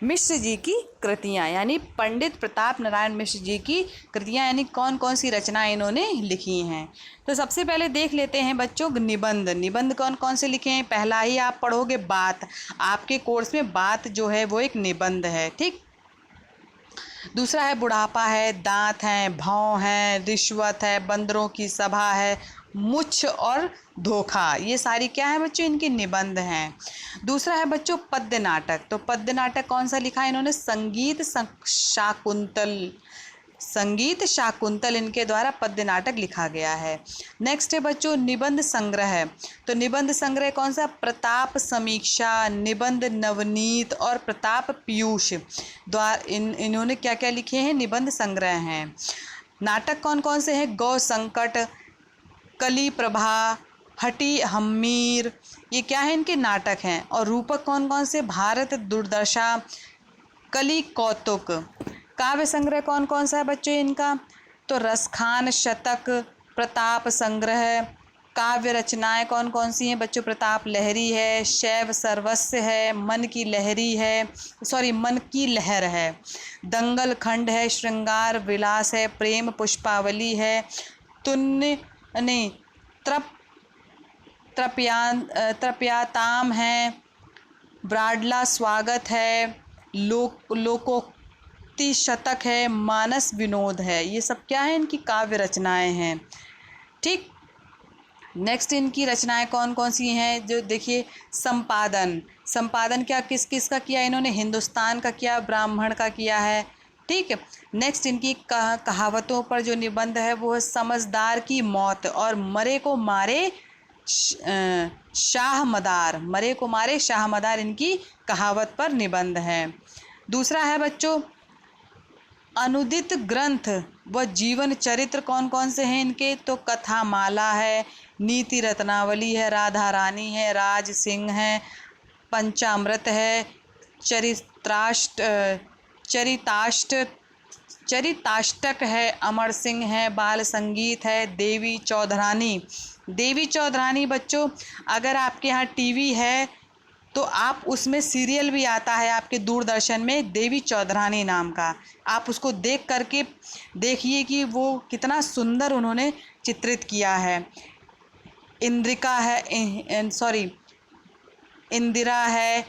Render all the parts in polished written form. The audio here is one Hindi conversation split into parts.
मिश्र जी की कृतियाँ, यानी पंडित प्रताप नारायण मिश्र जी की कृतियाँ, यानी कौन कौन सी रचनाएं इन्होंने लिखी हैं। तो सबसे पहले देख लेते हैं बच्चों निबंध। निबंध कौन कौन से लिखे हैं? पहला ही आप पढ़ोगे बात, आपके कोर्स में बात जो है वो एक निबंध है, ठीक। दूसरा है बुढ़ापा है, दांत हैं, भौं है, रिश्वत है, बंदरों की सभा है, मुछ और धोखा, ये सारी क्या है बच्चों? इनकी निबंध हैं। दूसरा है बच्चों पद्य नाटक। तो पद्य नाटक कौन सा लिखा है इन्होंने? संगीत शाकुंतल इनके द्वारा पद्य नाटक लिखा गया है। नेक्स्ट है बच्चों निबंध संग्रह। तो निबंध संग्रह कौन सा? प्रताप समीक्षा, निबंध नवनीत और प्रताप पीयूष द्वारा इन्होंने क्या क्या लिखे हैं? निबंध संग्रह हैं। नाटक कौन कौन से हैं? गौ संकट, कली प्रभा, हटी हम्मीर, ये क्या है? इनके नाटक हैं। और रूपक कौन कौन से? भारत दुर्दशा, कली कौतुक। काव्य संग्रह कौन कौन सा है बच्चों इनका? तो रसखान शतक, प्रताप संग्रह। काव्य रचनाएं कौन कौन सी हैं बच्चों? प्रताप लहरी है, शैव सर्वस्व है, मन की लहर है, दंगल खंड है, श्रृंगार विलास है, प्रेम पुष्पावली है, तुन्य नहीं त्रप्याताम है, ब्राडला स्वागत है, लोकोक्ति शतक है, मानस विनोद है। ये सब क्या है? इनकी काव्य रचनाएं हैं, ठीक। नेक्स्ट इनकी रचनाएं कौन कौन सी हैं? जो देखिए संपादन क्या किस किस का किया इन्होंने? हिंदुस्तान का किया, ब्राह्मण का किया है, ठीक है। नेक्स्ट इनकी कहावतों पर जो निबंध है वो है समझदार की मौत और मरे को मारे शाह मदार इनकी कहावत पर निबंध है। दूसरा है बच्चों अनुदित ग्रंथ व जीवन चरित्र कौन कौन से हैं इनके? तो कथा माला है, नीति रत्नावली है, राधा रानी है, राज सिंह है, पंचामृत है, चरिताष्टक है, अमर सिंह है, बाल संगीत है, देवी चौधरानी बच्चों अगर आपके यहाँ टीवी है तो आप उसमें सीरियल भी आता है आपके दूरदर्शन में देवी चौधरानी नाम का, आप उसको देख करके देखिए कि वो कितना सुंदर उन्होंने चित्रित किया है। इंदिरा है,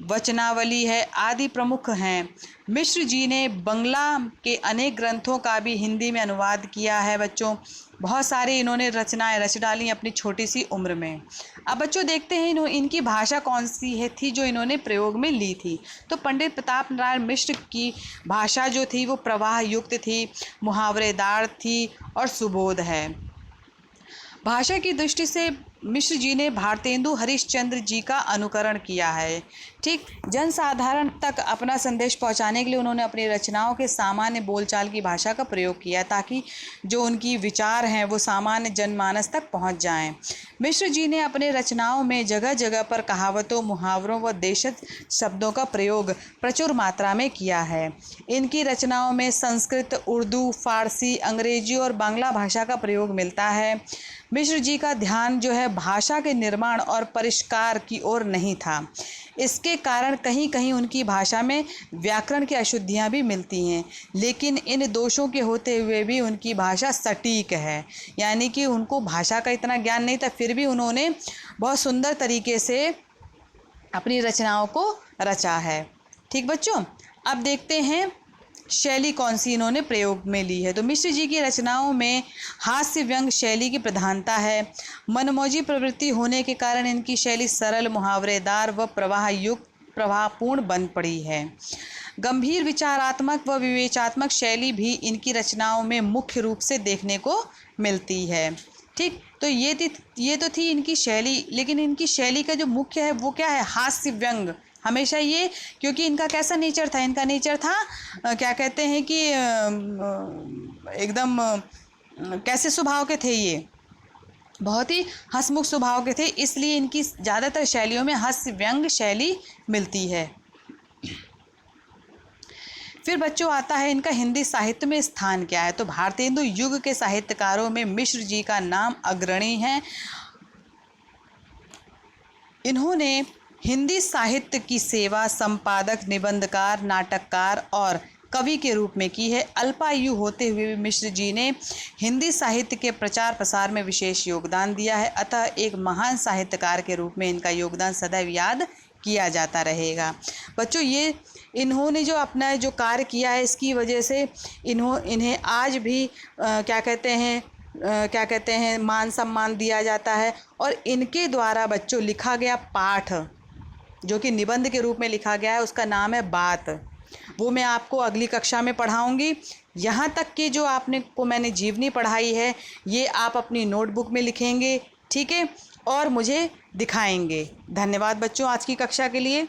वचनावली है आदि प्रमुख हैं। मिश्र जी ने बंगला के अनेक ग्रंथों का भी हिंदी में अनुवाद किया है बच्चों। बहुत सारे इन्होंने रचनाएं रच डाली अपनी छोटी सी उम्र में। अब बच्चों देखते हैं इनकी भाषा कौन सी थी जो इन्होंने प्रयोग में ली थी। तो पंडित प्रताप नारायण मिश्र की भाषा जो थी वो प्रवाह युक्त थी, मुहावरेदार थी और सुबोध है। भाषा की दृष्टि से मिश्र जी ने भारतेंदु हरिश्चंद्र जी का अनुकरण किया है, ठीक। जनसाधारण तक अपना संदेश पहुंचाने के लिए उन्होंने अपनी रचनाओं के सामान्य बोलचाल की भाषा का प्रयोग किया ताकि जो उनकी विचार हैं वो सामान्य जनमानस तक पहुंच जाएं। मिश्र जी ने अपने रचनाओं में जगह जगह पर कहावतों, मुहावरों व देशज शब्दों का प्रयोग प्रचुर मात्रा में किया है। इनकी रचनाओं में संस्कृत, उर्दू, फारसी, अंग्रेजी और बांग्ला भाषा का प्रयोग मिलता है। मिश्र जी का ध्यान जो है भाषा के निर्माण और परिष्कार की ओर नहीं था। इसके कारण कहीं कहीं उनकी भाषा में व्याकरण की अशुद्धियाँ भी मिलती हैं, लेकिन इन दोषों के होते हुए भी उनकी भाषा सटीक है, यानी कि उनको भाषा का इतना ज्ञान नहीं था, फिर भी उन्होंने बहुत सुंदर तरीके से अपनी रचनाओं को रचा है, ठीक बच्चों। अब देखते हैं शैली कौन सी इन्होंने प्रयोग में ली है। तो मिश्र जी की रचनाओं में हास्य व्यंग शैली की प्रधानता है। मनमौजी प्रवृत्ति होने के कारण इनकी शैली सरल, मुहावरेदार व प्रवाहपूर्ण बन पड़ी है। गंभीर विचारात्मक व विवेचात्मक शैली भी इनकी रचनाओं में मुख्य रूप से देखने को मिलती है, ठीक। तो ये तो थी इनकी शैली, लेकिन इनकी शैली का जो मुख्य है वो क्या है? हास्य व्यंग। हमेशा ये, क्योंकि इनका कैसा नेचर था? इनका नेचर था क्या कहते हैं कि एकदम कैसे स्वभाव के थे? ये बहुत ही हंसमुख स्वभाव के थे, इसलिए इनकी ज़्यादातर शैलियों में हास्य व्यंग शैली मिलती है। फिर बच्चों आता है इनका हिंदी साहित्य में स्थान क्या है। तो भारतेंदु युग के साहित्यकारों में मिश्र जी का नाम अग्रणी है। इन्होंने हिंदी साहित्य की सेवा संपादक, निबंधकार, नाटककार और कवि के रूप में की है। अल्पायु होते हुए भी मिश्र जी ने हिंदी साहित्य के प्रचार प्रसार में विशेष योगदान दिया है, अतः एक महान साहित्यकार के रूप में इनका योगदान सदैव याद किया जाता रहेगा। बच्चों, ये इन्होंने जो अपना जो कार्य किया है, इसकी वजह से इन्हें आज भी क्या कहते हैं मान सम्मान दिया जाता है। और इनके द्वारा बच्चों लिखा गया पाठ, जो कि निबंध के रूप में लिखा गया है, उसका नाम है बात। वो मैं आपको अगली कक्षा में पढ़ाऊंगी। यहाँ तक कि जो मैंने जीवनी पढ़ाई है, ये आप अपनी नोटबुक में लिखेंगे, ठीक है, और मुझे दिखाएंगे। धन्यवाद बच्चों आज की कक्षा के लिए।